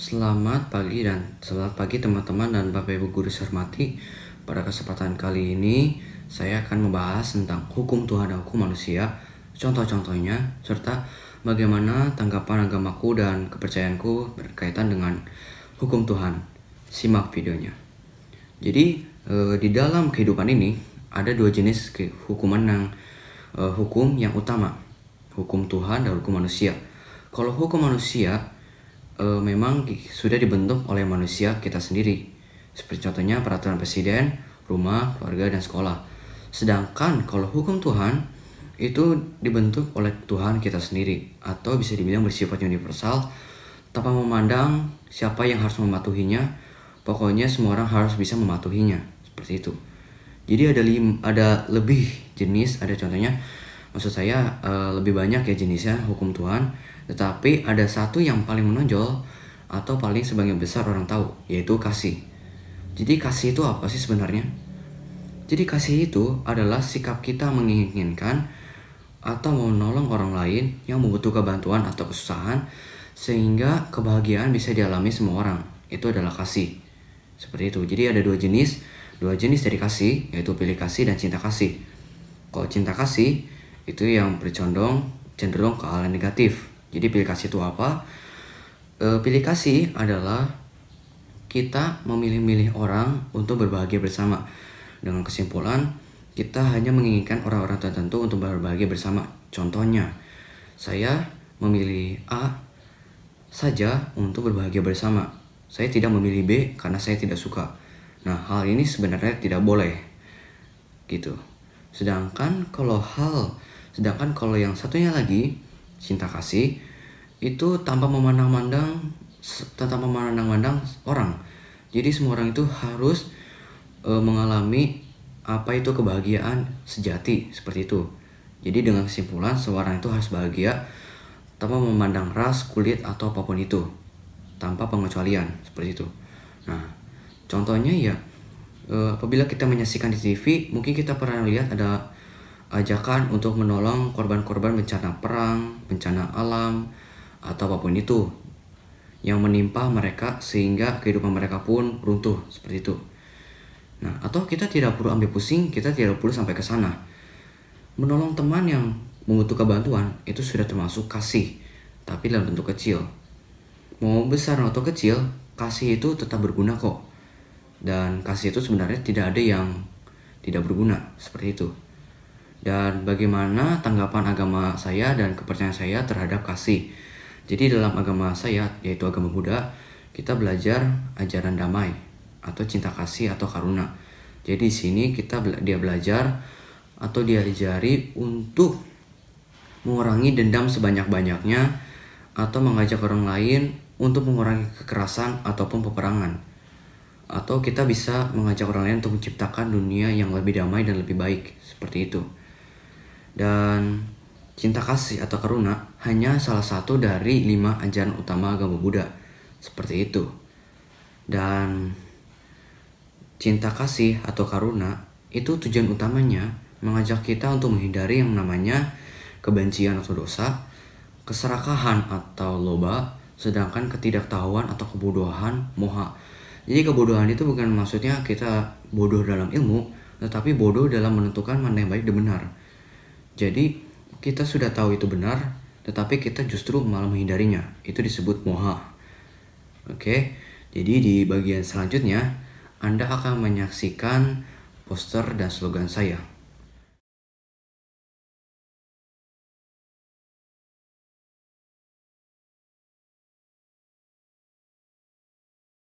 Selamat pagi teman-teman dan Bapak Ibu guru saya hormati. Pada kesempatan kali ini saya akan membahas tentang hukum Tuhan dan hukum manusia, contoh-contohnya, serta bagaimana tanggapan agamaku dan kepercayaanku berkaitan dengan hukum Tuhan. Simak videonya. Jadi di dalam kehidupan ini ada dua jenis hukum yang utama, hukum Tuhan dan hukum manusia. Kalau hukum manusia memang sudah dibentuk oleh manusia kita sendiri, seperti contohnya peraturan presiden, rumah, keluarga, dan sekolah. Sedangkan kalau hukum Tuhan itu dibentuk oleh Tuhan kita sendiri, atau bisa dibilang bersifat universal, tanpa memandang siapa yang harus mematuhinya. Pokoknya semua orang harus bisa mematuhinya, seperti itu. Jadi ada lebih jenis, ada contohnya, maksud saya lebih banyak ya jenisnya hukum Tuhan. Tetapi ada satu yang paling menonjol atau paling sebagian besar orang tahu, yaitu kasih. Jadi kasih itu apa sih sebenarnya? Jadi kasih itu adalah sikap kita menginginkan atau menolong orang lain yang membutuhkan bantuan atau kesusahan, sehingga kebahagiaan bisa dialami semua orang. Itu adalah kasih. Seperti itu. Jadi ada dua jenis dari kasih, yaitu pilih kasih dan cinta kasih. Kalau cinta kasih itu yang cenderung ke hal yang negatif. Jadi pilih kasih itu apa? Pilih kasih adalah kita memilih-milih orang untuk berbahagia bersama. Dengan kesimpulan, kita hanya menginginkan orang-orang tertentu untuk berbahagia bersama. Contohnya, saya memilih A saja untuk berbahagia bersama. Saya tidak memilih B karena saya tidak suka. Nah, hal ini sebenarnya tidak boleh. Gitu. Sedangkan kalau yang satunya lagi, cinta kasih, itu tanpa memandang-mandang orang. Jadi semua orang itu harus mengalami apa itu kebahagiaan sejati, seperti itu. Jadi dengan kesimpulan, semua orang itu harus bahagia tanpa memandang ras, kulit, atau apapun itu, tanpa pengecualian, seperti itu. Nah, contohnya ya, apabila kita menyaksikan di TV, mungkin kita pernah lihat ada ajakan untuk menolong korban-korban bencana perang, bencana alam, atau apapun itu yang menimpa mereka sehingga kehidupan mereka pun runtuh, seperti itu. Nah, atau kita tidak perlu ambil pusing, kita tidak perlu sampai ke sana. Menolong teman yang membutuhkan bantuan itu sudah termasuk kasih, tapi dalam bentuk kecil. Mau besar atau kecil, kasih itu tetap berguna kok. Dan kasih itu sebenarnya tidak ada yang tidak berguna, seperti itu. Dan bagaimana tanggapan agama saya dan kepercayaan saya terhadap kasih. Jadi dalam agama saya, yaitu agama Buddha, kita belajar ajaran damai atau cinta kasih atau karuna. Jadi di sini dia belajar atau diajari untuk mengurangi dendam sebanyak-banyaknya, atau mengajak orang lain untuk mengurangi kekerasan ataupun peperangan. Atau kita bisa mengajak orang lain untuk menciptakan dunia yang lebih damai dan lebih baik, seperti itu. Dan cinta kasih atau karuna hanya salah satu dari 5 ajaran utama agama Buddha, seperti itu. Dan cinta kasih atau karuna itu tujuan utamanya mengajak kita untuk menghindari yang namanya kebencian atau dosa, keserakahan atau loba, sedangkan ketidaktahuan atau kebodohan, moha. Jadi kebodohan itu bukan maksudnya kita bodoh dalam ilmu, tetapi bodoh dalam menentukan mana yang baik dan benar. Jadi kita sudah tahu itu benar, tetapi kita justru malah menghindarinya. Itu disebut moha. Oke, jadi di bagian selanjutnya Anda akan menyaksikan poster dan slogan saya.